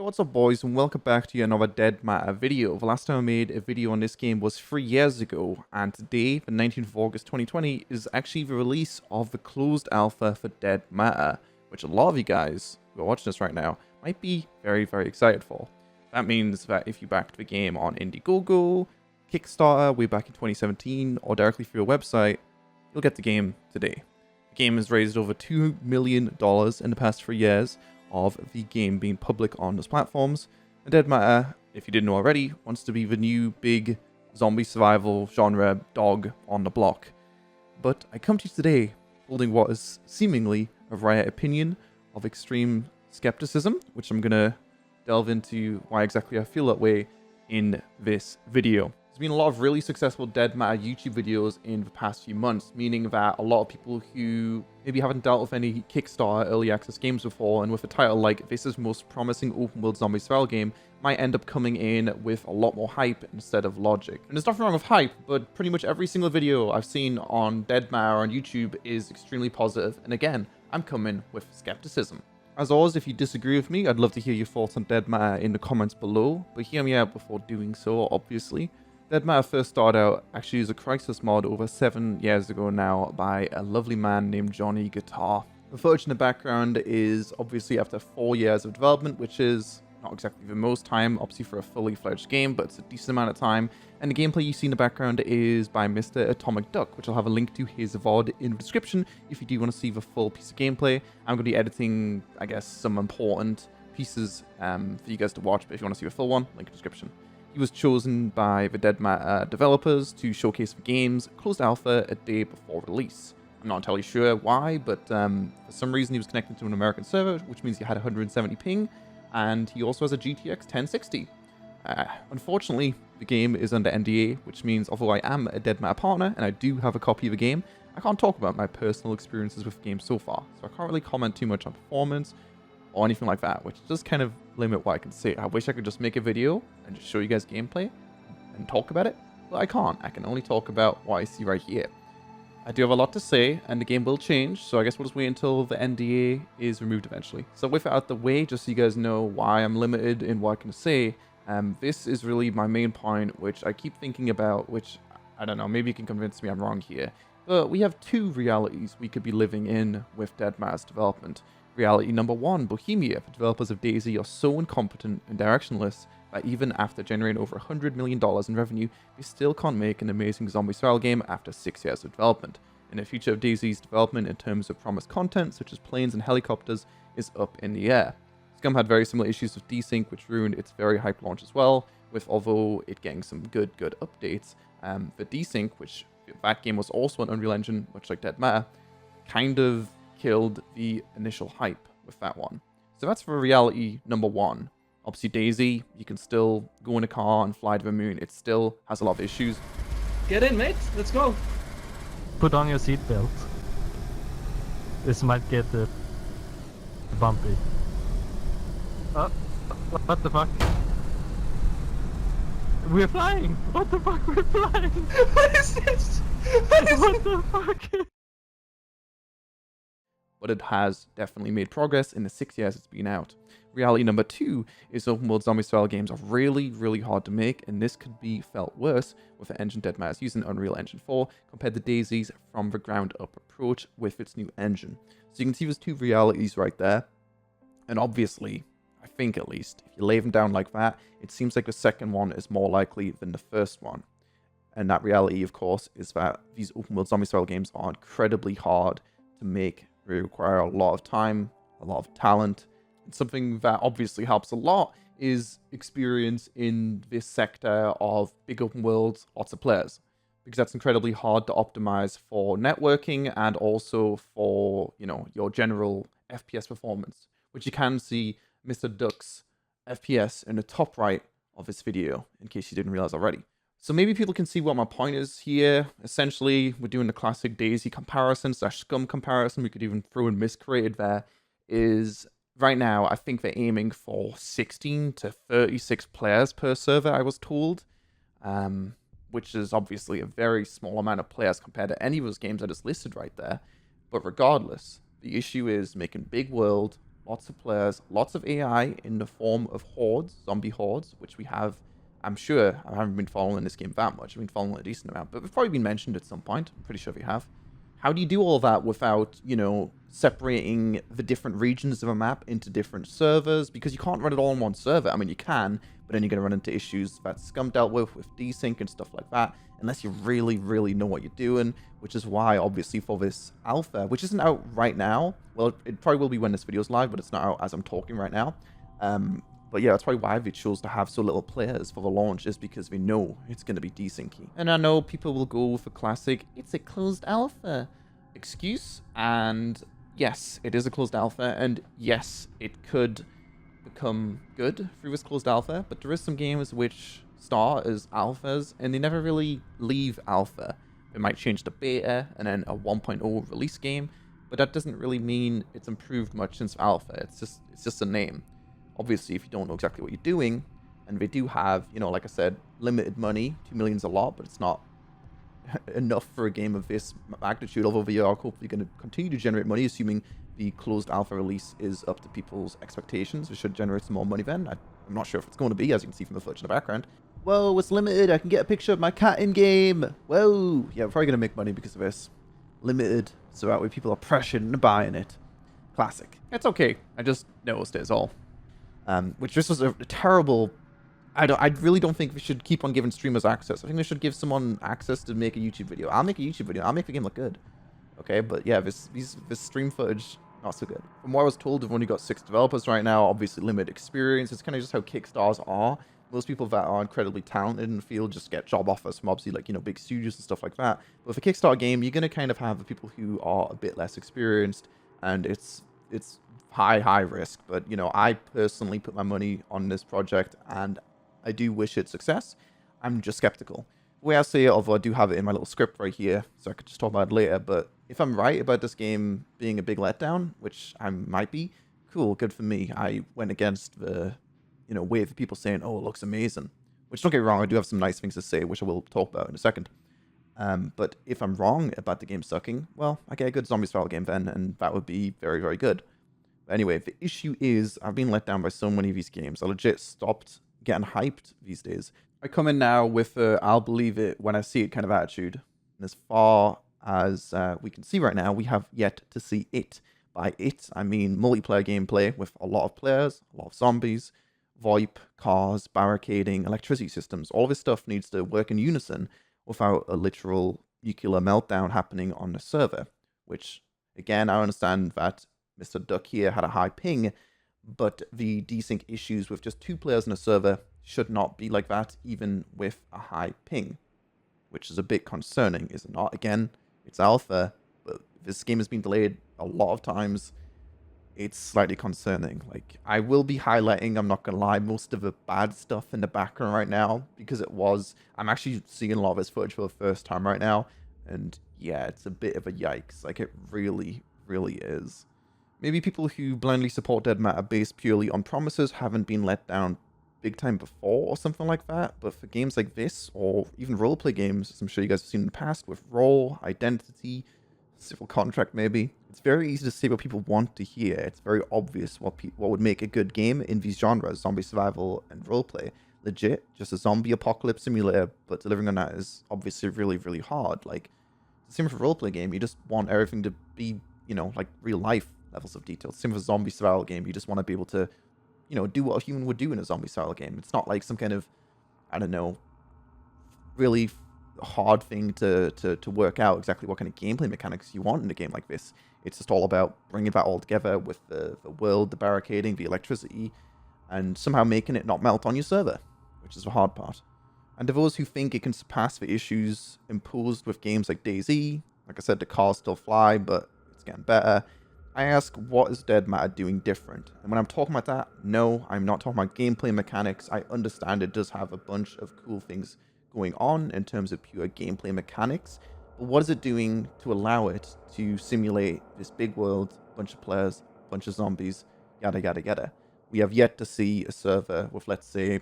Yo, what's up boys, and welcome back to another Dead Matter video. The last time I made a video on this game was 3 years ago, and today, the 19th of August 2020, is actually the release of the closed alpha for Dead Matter, which a lot of you guys who are watching this right now might be very, very excited for. That means that if you backed the game on Indiegogo, Kickstarter way back in 2017, or directly through your website, you'll get the game today. The game has raised over $2 million in the past 3 years, of the game being public on those platforms. And Dead Matter, if you didn't know already, wants to be the new big zombie survival genre dog on the block. But I come to you today holding what is seemingly a rare opinion of extreme skepticism, which I'm gonna delve into why exactly I feel that way in this video. There's been a lot of really successful Dead Matter YouTube videos in the past few months, meaning that a lot of people who maybe haven't dealt with any Kickstarter early access games before, and with a title like "This is most promising open world zombie survival game," might end up coming in with a lot more hype instead of logic. And there's nothing wrong with hype, but pretty much every single video I've seen on Dead Matter on YouTube is extremely positive, and again, I'm coming with skepticism. As always, if you disagree with me, I'd love to hear your thoughts on Dead Matter in the comments below, but hear me out before doing so, obviously. Dead Matter first started out actually as a Crisis mod over 7 years ago now by a lovely man named Johnny Guitar. The footage in the background is obviously after 4 years of development, which is not exactly the most time, obviously for a fully fledged game, but it's a decent amount of time. And the gameplay you see in the background is by Mr. Atomic Duck, which I'll have a link to his VOD in the description if you do want to see the full piece of gameplay. I'm going to be editing, I guess, some important pieces for you guys to watch, but if you want to see the full one, link in the description. He was chosen by the Dead Matter developers to showcase the game's closed alpha a day before release. I'm not entirely sure why, but for some reason he was connected to an American server, which means he had 170 ping, and he also has a GTX 1060. Unfortunately, the game is under NDA, which means although I am a Dead Matter partner and I do have a copy of the game, I can't talk about my personal experiences with the game so far, so I can't really comment too much on performance or anything like that, which does kind of limit what I can say. I wish I could just make a video and just show you guys gameplay and talk about it, but I can't. I can only talk about what I see right here. I do have a lot to say, and the game will change, so I guess we'll just wait until the NDA is removed eventually. So with it out the way, just so you guys know why I'm limited in what I can say, this is really my main point, which I keep thinking about, which, I don't know, maybe you can convince me I'm wrong here. But we have two realities we could be living in with Dead Matter's development. Reality number one, Bohemia. The developers of DayZ are so incompetent and directionless that even after generating over $100 million in revenue, they still can't make an amazing zombie survival game after 6 years of development. And the future of DayZ's development in terms of promised content, such as planes and helicopters, is up in the air. Scum had very similar issues with Desync, which ruined its very hyped launch as well, with although it getting some good updates. The Desync, which that game was also an Unreal Engine, much like Dead Matter, kind of killed the initial hype with that one. So that's for reality number one. Obviously DayZ, you can still go in a car and fly to the moon. It still has a lot of issues. Get in, mate. Let's go. Put on your seatbelt. This might get bumpy. What the fuck? We're flying! What the fuck? We're flying! What is this? What the fuck? But it has definitely made progress in the 6 years it's been out. Reality number two is open world zombie style games are really hard to make, and this could be felt worse with the engine Dead Matter is using Unreal Engine 4 compared to DayZ's from the ground up approach with its new engine. So you can see there's two realities right there, and obviously, I think at least, if you lay them down like that, it seems like the second one is more likely than the first one. And that reality, of course, is that these open world zombie style games are incredibly hard to make. They require a lot of time, a lot of talent, and something that obviously helps a lot is experience in this sector of big open worlds, lots of players, because that's incredibly hard to optimize for networking and also for, you know, your general FPS performance, which you can see Mr. Duck's FPS in the top right of this video, in case you didn't realize already. So maybe people can see what my point is here. Essentially, we're doing the classic DayZ comparison / Scum comparison. We could even throw in Miscreated there. Is right now, I think they're aiming for 16 to 36 players per server, I was told. Which is obviously a very small amount of players compared to any of those games I just listed right there. But regardless, the issue is making big world, lots of players, lots of AI in the form of hordes, zombie hordes, which we have. I'm sure I haven't been following this game that much. I've been following it a decent amount, but we've probably been mentioned at some point. I'm pretty sure we have. How do you do all that without, you know, separating the different regions of a map into different servers? Because you can't run it all on one server. I mean, you can, but then you're going to run into issues that Scum dealt with desync and stuff like that, unless you really, really know what you're doing, which is why, obviously, for this alpha, which isn't out right now, well, it probably will be when this video is live, but it's not out as I'm talking right now. But yeah, that's probably why we chose to have so little players for the launch, is because we know it's going to be desyncy. And I know people will go with a classic, it's a closed alpha excuse. And yes, it is a closed alpha. And yes, it could become good through this closed alpha. But there is some games which start as alphas and they never really leave alpha. It might change to beta and then a 1.0 release game. But that doesn't really mean it's improved much since alpha. It's just a name. Obviously, if you don't know exactly what you're doing, and they do have, you know, like I said, limited money, 2 million's a lot, but it's not enough for a game of this magnitude, although they are hopefully going to continue to generate money, assuming the closed alpha release is up to people's expectations. It should generate some more money then. I'm not sure if it's going to be, as you can see from the footage in the background. Whoa, it's limited. I can get a picture of my cat in-game. Whoa. Yeah, we're probably going to make money because of this. Limited, so that way people are pressured into buying it. Classic. It's okay. I just noticed it is all. Which this was a terrible. I really don't think we should keep on giving streamers access. I think we should give someone access to make a YouTube video. I'll make a YouTube video. I'll make the game look good. Okay, but yeah, this stream footage, not so good. From what I was told, we've only got 6 developers right now. Obviously, limited experience. It's kind of just how Kickstarters are. Most people that are incredibly talented in the field just get job offers from obviously, like, you know, big studios and stuff like that. But with a Kickstarter game, you're gonna kind of have the people who are a bit less experienced, and it's high risk. But, you know, I personally put my money on this project and I do wish it success. I'm just skeptical. The way I say it, although I do have it in my little script right here, so I could just talk about it later, but if I'm right about this game being a big letdown, which I might be, cool, good for me. I went against the, you know, wave of people saying, oh, it looks amazing. Which, don't get me wrong, I do have some nice things to say, which I will talk about in a second. But if I'm wrong about the game sucking, well, I get a good zombie-style game then, and that would be very, very good. Anyway, the issue is I've been let down by so many of these games. I legit stopped getting hyped these days. I come in now with a I'll believe it when I see it kind of attitude. And as far as we can see right now, we have yet to see it. By it, I mean multiplayer gameplay with a lot of players, a lot of zombies, VoIP, cars, barricading, electricity systems. All of this stuff needs to work in unison without a literal nuclear meltdown happening on the server. Which, again, I understand that Mr. Duck here had a high ping, but the desync issues with just 2 players in a server should not be like that, even with a high ping, which is a bit concerning, is it not? Again, it's alpha, but this game has been delayed a lot of times. It's slightly concerning. Like, I will be highlighting, I'm not going to lie, most of the bad stuff in the background right now, because I'm actually seeing a lot of this footage for the first time right now, and yeah, it's a bit of a yikes. Like, it really, really is. Maybe people who blindly support Dead Matter based purely on promises haven't been let down big time before or something like that, but for games like this, or even roleplay games, as I'm sure you guys have seen in the past, with Role, Identity, Civil Contract maybe, it's very easy to say what people want to hear. It's very obvious what would make a good game in these genres, zombie survival and roleplay. Legit, just a zombie apocalypse simulator, but delivering on that is obviously really, really hard. Like, the same for a roleplay game, you just want everything to be, you know, like real life levels of detail. Same with a zombie survival game, you just want to be able to, you know, do what a human would do in a zombie survival game. It's not like some kind of, I don't know, really hard thing to work out exactly what kind of gameplay mechanics you want in a game like this. It's just all about bringing that all together with the world, the barricading, the electricity, and somehow making it not melt on your server, which is the hard part. And to those who think it can surpass the issues imposed with games like DayZ, like I said, the cars still fly, but it's getting better. I ask, what is Dead Matter doing different? And when I'm talking about that, no, I'm not talking about gameplay mechanics. I understand it does have a bunch of cool things going on in terms of pure gameplay mechanics. But what is it doing to allow it to simulate this big world, bunch of players, bunch of zombies, yada, yada, yada? We have yet to see a server with, let's say,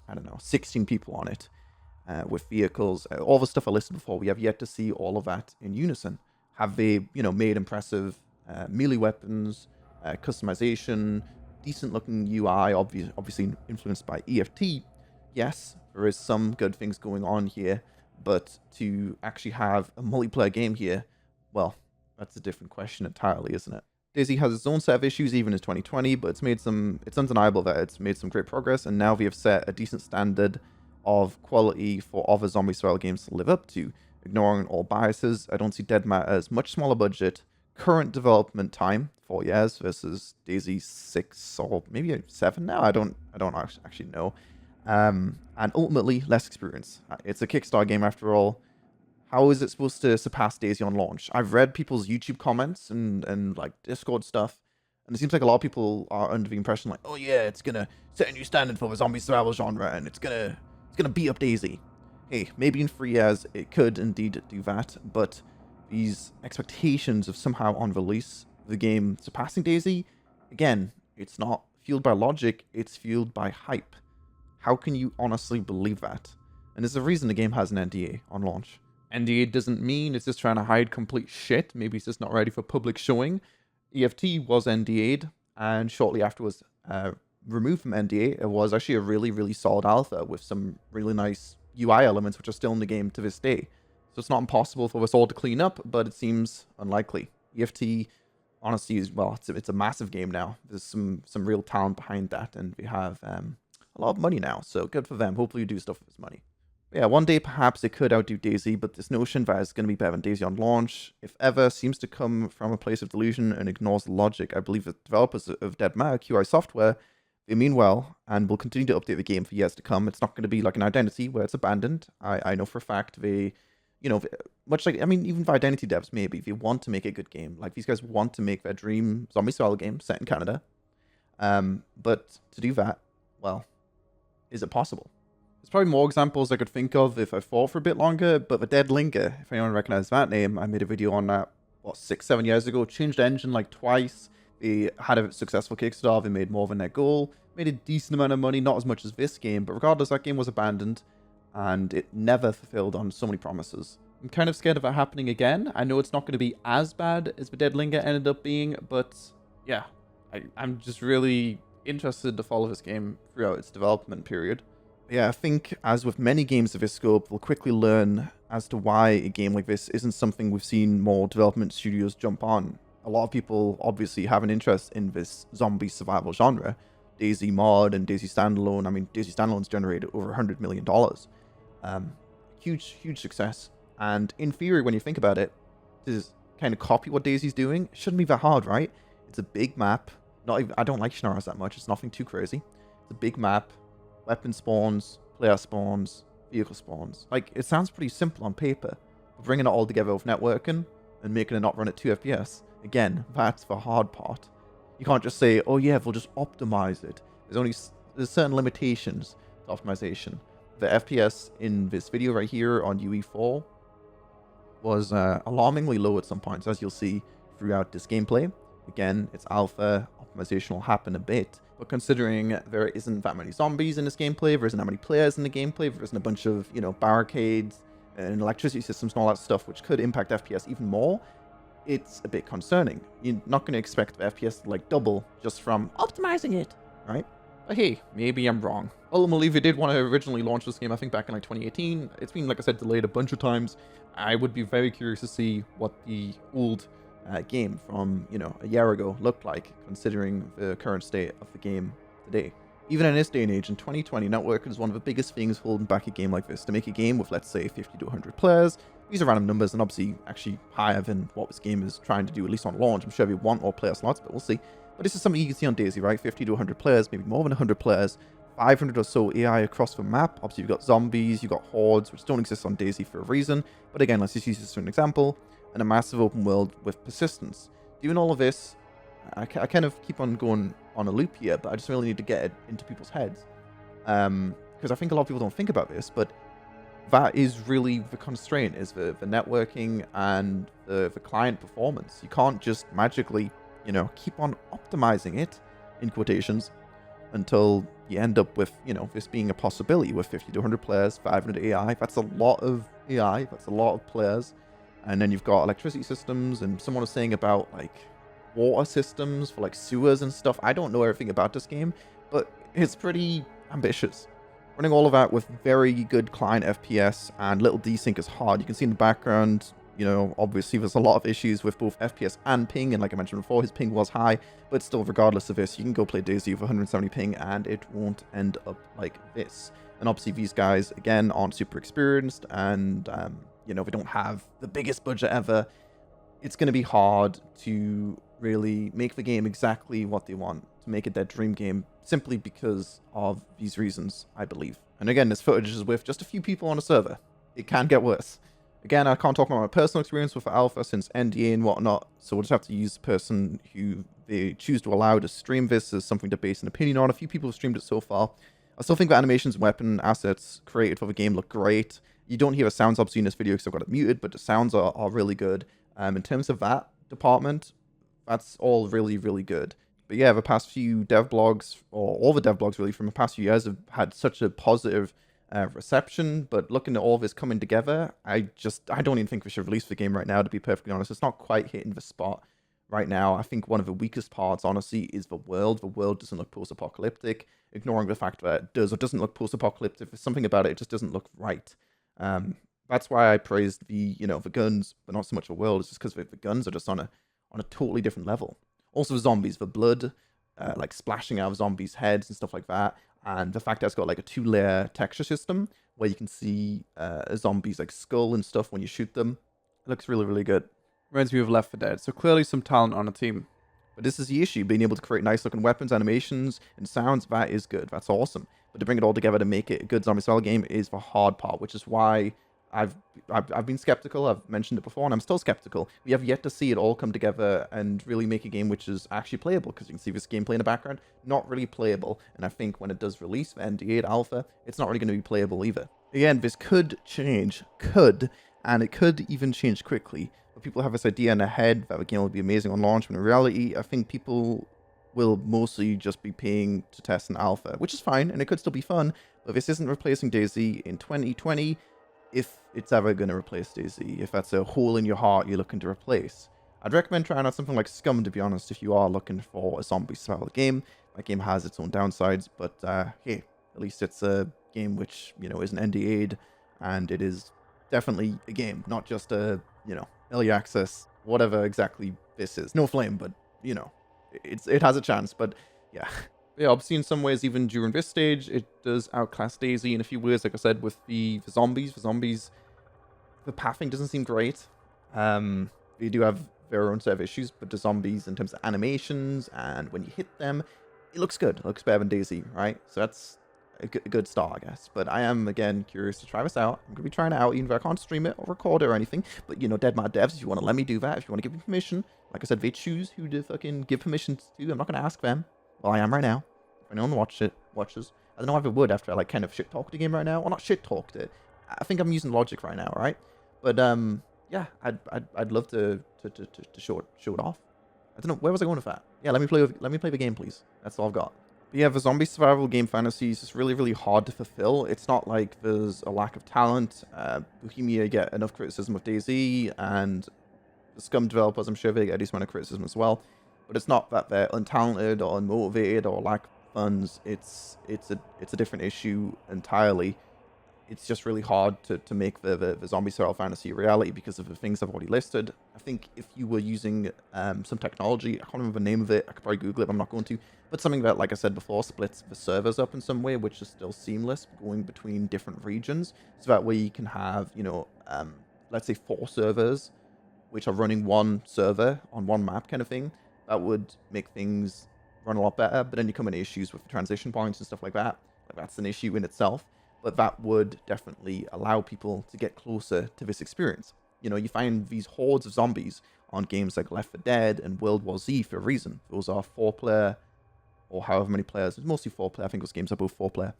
I don't know, 16 people on it, with vehicles, all the stuff I listed before. We have yet to see all of that in unison. Have they, you know, made impressive melee weapons, customization, decent looking UI, obviously influenced by EFT. Yes, there is some good things going on here, but to actually have a multiplayer game here, well, that's a different question entirely, isn't it? DayZ has its own set of issues even in 2020, but it's undeniable that it's made some great progress, and now we have set a decent standard of quality for other zombie style games to live up to. Ignoring all biases, I don't see Dead Matter's much smaller budget, current development time, 4 years versus DayZ 6 or maybe 7 now. I don't actually know. And ultimately less experience. It's a Kickstarter game after all. How is it supposed to surpass DayZ on launch? I've read people's YouTube comments and like Discord stuff, and it seems like a lot of people are under the impression like, oh yeah, it's gonna set a new standard for the zombie survival genre, and it's gonna beat up DayZ. Hey, maybe in 3 years it could indeed do that, but these expectations of somehow on release the game surpassing DayZ, again, it's not fueled by logic, it's fueled by hype. How can you honestly believe that? And there's a reason the game has an NDA on launch. NDA doesn't mean it's just trying to hide complete shit. Maybe it's just not ready for public showing. EFT was NDA'd, and shortly afterwards removed from NDA. It was actually a really, really solid alpha with some really nice UI elements which are still in the game to this day. So it's not impossible for us all to clean up, but it seems unlikely. EFT, honestly, is, well, it's a massive game now. There's some real talent behind that, and we have a lot of money now, so good for them. Hopefully you do stuff with this money. Yeah, one day perhaps it could outdo DayZ, but this notion that it's going to be better than DayZ on launch, if ever, seems to come from a place of delusion and ignores the logic. I believe the developers of Dead Matter, QI Software, they mean well and will continue to update the game for years to come. It's not going to be like an Identity where it's abandoned. I know for a fact they, you know, much like, I mean, even for Identity devs, maybe, if you want to make a good game, like these guys want to make their dream zombie style game set in Canada. But to do that, well, is it possible? There's probably more examples I could think of if I thought for a bit longer, but the Dead Linger, if anyone recognizes that name, I made a video on that, what, 6-7 years ago, changed engine like twice. They had a successful Kickstarter, they made more than their goal, made a decent amount of money, not as much as this game, but regardless, that game was abandoned, and it never fulfilled on so many promises. I'm kind of scared of that happening again. I know it's not going to be as bad as the Dead Linger ended up being, but yeah, I'm just really interested to follow this game throughout its development period. Yeah, I think, as with many games of this scope, we'll quickly learn as to why a game like this isn't something we've seen more development studios jump on. A lot of people obviously have an interest in this zombie survival genre. DayZ Mod and DayZ Standalone, I mean, DayZ Standalone's generated over $100 million. Huge success. And in theory, when you think about it, to kind of copy what DayZ's doing, it shouldn't be that hard, right? It's a big map. Not even, I don't like Schnars that much. It's nothing too crazy. It's a big map. Weapon spawns, player spawns, vehicle spawns. Like, it sounds pretty simple on paper, but bringing it all together with networking and making it not run at 2 FPS, again, that's the hard part. You can't just say, oh yeah, we'll just optimize it. There's certain limitations to optimization. The FPS in this video right here on UE4 was alarmingly low at some points, as you'll see throughout this gameplay. Again, it's alpha, optimization will happen a bit, but considering there isn't that many zombies in this gameplay, there isn't that many players in the gameplay, there isn't a bunch of, you know, barricades and electricity systems and all that stuff, which could impact FPS even more, it's a bit concerning. You're not going to expect the FPS to like double just from optimizing it, right? But hey, maybe I'm wrong. Ultimately, they did want to originally launch this game, I think, back in like 2018. It's been, like I said, delayed a bunch of times. I would be very curious to see what the old game from, you know, a year ago looked like, considering the current state of the game today. Even in this day and age, in 2020, networking is one of the biggest things holding back a game like this. To make a game with, let's say, 50 to 100 players, these are random numbers and obviously actually higher than what this game is trying to do, at least on launch. I'm sure we want more player slots, but we'll see. But this is something you can see on DayZ, right? 50 to 100 players, maybe more than 100 players, 500 or so AI across the map. Obviously, you've got zombies, you've got hordes, which don't exist on DayZ for a reason. But again, let's just use this as an example. And a massive open world with persistence. Doing all of this, I kind of keep on going on a loop here, but I just really need to get it into people's heads. Because I think a lot of people don't think about this, but that is really the constraint, is the networking and the client performance. You can't just magically, you know, keep on optimizing it, in quotations, until you end up with, you know, this being a possibility with 50 to 100 players, 500 AI. That's a lot of AI, that's a lot of players. And then you've got electricity systems, and someone was saying about, like, water systems for like sewers and stuff. I don't know everything about this game, but it's pretty ambitious. Running all of that with very good client FPS and little desync is hard. You can see in the background, you know, obviously there's a lot of issues with both FPS and ping, and like I mentioned before, his ping was high, but still, regardless of this, you can go play DayZ with 170 ping and it won't end up like this. And obviously these guys, again, aren't super experienced, and, you know, they don't have the biggest budget ever. It's going to be hard to really make the game exactly what they want, to make it their dream game, simply because of these reasons, I believe. And again, this footage is with just a few people on a server. It can get worse. Again, I can't talk about my personal experience with the alpha since NDA and whatnot, so we'll just have to use the person who they choose to allow to stream this as something to base an opinion on. A few people have streamed it so far. I still think the animations and weapon assets created for the game look great. You don't hear the sounds obviously in this video because I've got it muted, but the sounds are really good. In terms of that department, that's all really, really good. But yeah, the past few dev blogs, or all the dev blogs really from the past few years, have had such a positive reception. But looking at all this coming together, I don't even think we should release the game right now, to be perfectly honest. It's not quite hitting the spot right now. I think one of the weakest parts, honestly, is the world. The world doesn't look post-apocalyptic, ignoring the fact that it does or doesn't look post-apocalyptic. There's something about it, it just doesn't look right. That's why I praised the guns, but not so much the world. It's just because the guns are just on a totally different level. Also the zombies, the blood, like splashing out of zombies' heads and stuff like that, and the fact that it's got like a 2-layer texture system where you can see a zombie's like skull and stuff when you shoot them. It looks really, really good. Reminds me of Left 4 Dead, so clearly some talent on a team. But this is the issue, being able to create nice looking weapons, animations, and sounds, that is good. That's awesome. But to bring it all together to make it a good zombie style game is the hard part, which is why I've been skeptical. I've mentioned it before, and I'm still skeptical. We have yet to see it all come together and really make a game which is actually playable, because you can see this gameplay in the background, not really playable. And I think when it does release the NDA alpha, it's not really going to be playable either. Again, this could change, and it could even change quickly. But people have this idea in their head that the game will be amazing on launch, when in reality, I think people will mostly just be paying to test an alpha, which is fine, and it could still be fun, but this isn't replacing DayZ in 2020, if it's ever going to replace DayZ, if that's a hole in your heart you're looking to replace. I'd recommend trying out something like Scum, to be honest, if you are looking for a zombie-style game. That game has its own downsides, but hey, at least it's a game which, you know, isn't NDA'd, and it is definitely a game, not just a, you know, early access, whatever exactly this is. No flame, but, you know, it has a chance, but yeah. Yeah, obviously in some ways, even during this stage, it does outclass DayZ in a few ways, like I said, with the zombies. The zombies, the pathing doesn't seem great. They do have their own set of issues, but the zombies, in terms of animations and when you hit them, it looks good. It looks better than DayZ, right? So that's a good start, I guess. But I am, again, curious to try this out. I'm going to be trying it out, even if I can't stream it or record it or anything. But, you know, Deadmad devs, if you want to let me do that, if you want to give me permission, like I said, they choose who to fucking give permission to. I'm not going to ask them. Well, I am right now. If anyone watches, I don't know if I would after I like kind of shit talked the game right now. Well, not shit talked it. I think I'm using logic right now, right? But yeah, I'd love to show it off. I don't know, where was I going with that? Yeah, let me play the game, please. That's all I've got. But yeah, the zombie survival game fantasy is just really, really hard to fulfill. It's not like there's a lack of talent. Bohemia get enough criticism with DayZ, and the Scum developers, I'm sure they get a decent amount of criticism as well. But it's not that they're untalented or unmotivated or lack funds. It's a different issue entirely. It's just really hard to make the zombie style fantasy a reality because of the things I've already listed. I think if you were using some technology, I can't remember the name of it, I could probably Google it, but I'm not going to, but something that, like I said before, splits the servers up in some way, which is still seamless, going between different regions, so that way you can have, you know, let's say 4 servers which are running one server on one map kind of thing. That would make things run a lot better, but then you come into issues with the transition points and stuff like that. Like, that's an issue in itself, but that would definitely allow people to get closer to this experience. You know, you find these hordes of zombies on games like Left 4 Dead and World War Z for a reason. Those are 4-player, or however many players, it's mostly 4-player, I think those games are both 4-player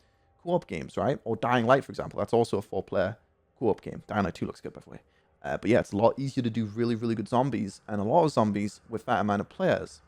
co-op games, right? Or Dying Light, for example, that's also a 4-player co-op game. Dying Light 2 looks good, by the way. But yeah, it's a lot easier to do really, really good zombies, and a lot of zombies with that amount of players.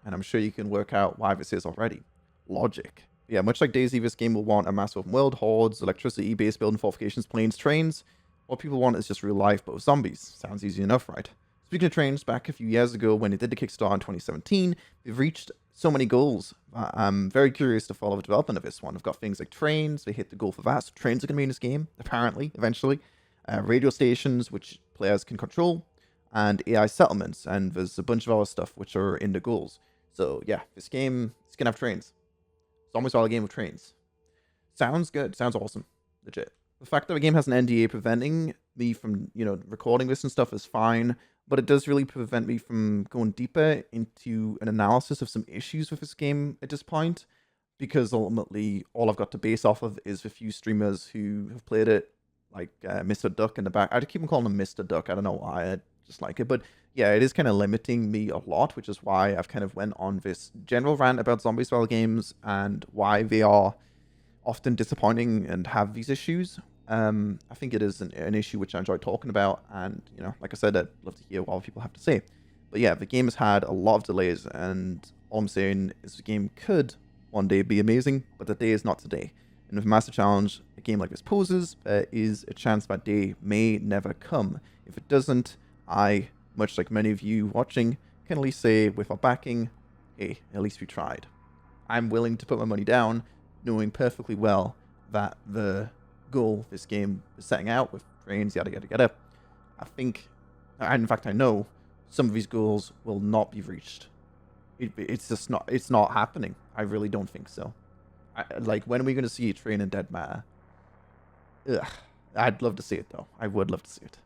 And I'm sure you can work out why this is already. Logic. Yeah, much like DayZ, this game will want a massive open world, hordes, electricity, base building, fortifications, planes, trains. What people want is just real life, but with zombies. Sounds easy enough, right? Speaking of trains, back a few years ago when it did the Kickstarter in 2017, they've reached so many goals. I'm very curious to follow the development of this one. I've got things like trains, they hit the goal for that, so trains are going to be in this game, apparently, eventually. Radio stations, which players can control, and AI settlements, and there's a bunch of other stuff which are in the goals. So yeah, this game is going to have trains. It's almost all a game of trains. Sounds good, sounds awesome, legit. The fact that the game has an NDA preventing me from, recording this and stuff is fine, but it does really prevent me from going deeper into an analysis of some issues with this game at this point, because ultimately all I've got to base off of is the few streamers who have played it, like Mr. Duck in the back. I keep calling him Mr. Duck, I don't know why, I just like it, but yeah, it is kind of limiting me a lot, which is why I've kind of went on this general rant about zombie-style games and why they are often disappointing and have these issues. I think it is an issue which I enjoy talking about, and like I said, I'd love to hear what other people have to say. But yeah, the game has had a lot of delays, and all I'm saying is the game could one day be amazing, but the day is not today. And with a massive challenge a game like this poses, there is a chance that day may never come. If it doesn't, I, much like many of you watching, can at least say with our backing, hey, at least we tried. I'm willing to put my money down, knowing perfectly well that the goal this game is setting out with trains, yada yada yada, I think, and in fact I know, some of these goals will not be reached. It's just not, it's not happening. I really don't think so. Like, when are we going to see a train in Dead Matter? Ugh. I'd love to see it though. I would love to see it.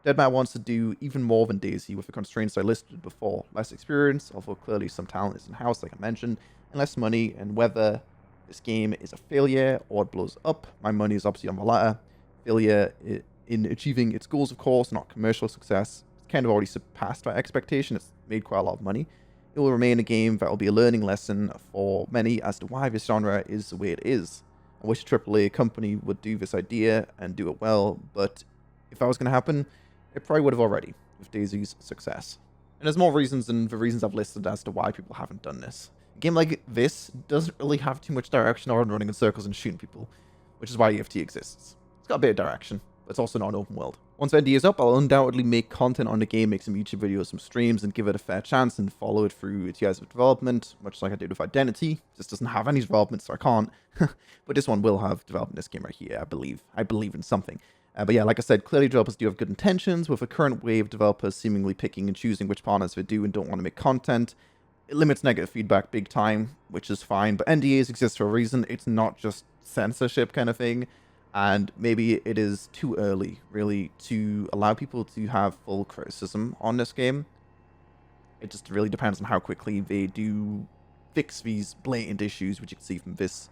Dead Matter wants to do even more than Daisy with the constraints I listed before. Less experience, although clearly some talent is in-house, like I mentioned, and less money, and whether this game is a failure or it blows up, my money is obviously on the latter. Failure in achieving its goals, of course, not commercial success. It's kind of already surpassed that expectation. It's made quite a lot of money. It will remain a game that will be a learning lesson for many as to why this genre is the way it is. I wish a AAA company would do this idea and do it well, but if that was going to happen, it probably would have already, with Daisy's success. And there's more reasons than the reasons I've listed as to why people haven't done this. A game like this doesn't really have too much direction or running in circles and shooting people, which is why EFT exists. It's got a bit of direction, but it's also not an open world. Once ND is up, I'll undoubtedly make content on the game, make some YouTube videos, some streams, and give it a fair chance and follow it through its years of development, much like I did with Identity. This doesn't have any development, so I can't. But this one will have development, this game right here, I believe. I believe in something. But yeah, like I said, clearly developers do have good intentions, with a current wave of developers seemingly picking and choosing which partners they do and don't want to make content. It limits negative feedback big time, which is fine, but NDAs exist for a reason. It's not just censorship kind of thing. And maybe it is too early, really, to allow people to have full criticism on this game. It just really depends on how quickly they do fix these blatant issues, which you can see from this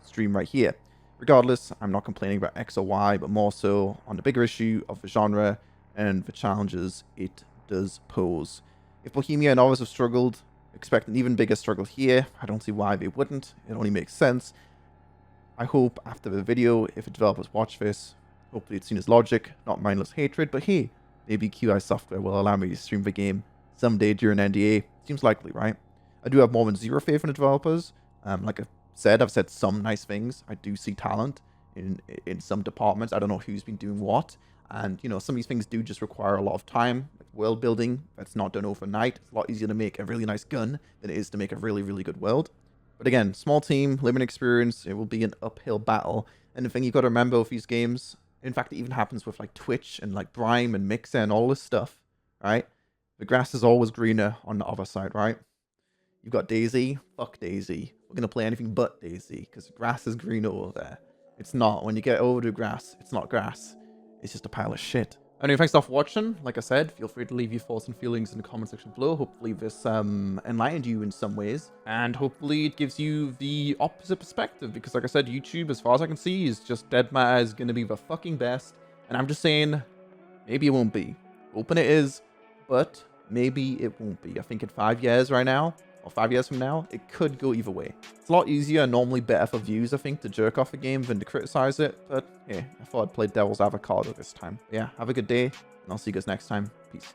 stream right here. Regardless, I'm not complaining about X or Y, but more so on the bigger issue of the genre and the challenges it does pose. If Bohemia and others have struggled, expect an even bigger struggle here. I don't see why they wouldn't. It only makes sense. I hope after the video, if the developers watch this, hopefully it's seen as logic, not mindless hatred, but hey, maybe QI Software will allow me to stream the game someday during NDA. Seems likely, right? I do have more than zero faith in the developers. Like I said, I've said some nice things. I do see talent in some departments. I don't know who's been doing what. And, some of these things do just require a lot of time. Like world building, that's not done overnight. It's a lot easier to make a really nice gun than it is to make a really, really good world. But again, small team, limited experience, it will be an uphill battle. And the thing you've got to remember with these games, in fact, it even happens with like Twitch and like Brime and Mixer and all this stuff, right? The grass is always greener on the other side, right? You've got Daisy, fuck Daisy. We're going to play anything but Daisy because the grass is greener over there. It's not. When you get over the grass, it's not grass. It's just a pile of shit. Anyway, thanks for watching. Like I said, feel free to leave your thoughts and feelings in the comment section below. Hopefully this enlightened you in some ways. And hopefully it gives you the opposite perspective. Because like I said, YouTube, as far as I can see, is just Dead Matter is going to be the fucking best. And I'm just saying, maybe it won't be. Hoping it is, but maybe it won't be. I think in 5 years right now, or 5 years from now, it could go either way. It's a lot easier and normally better for views, I think, to jerk off a game than to criticize it. But hey, I thought I'd play devil's avocado this time. Yeah, have a good day, and I'll see you guys next time. Peace.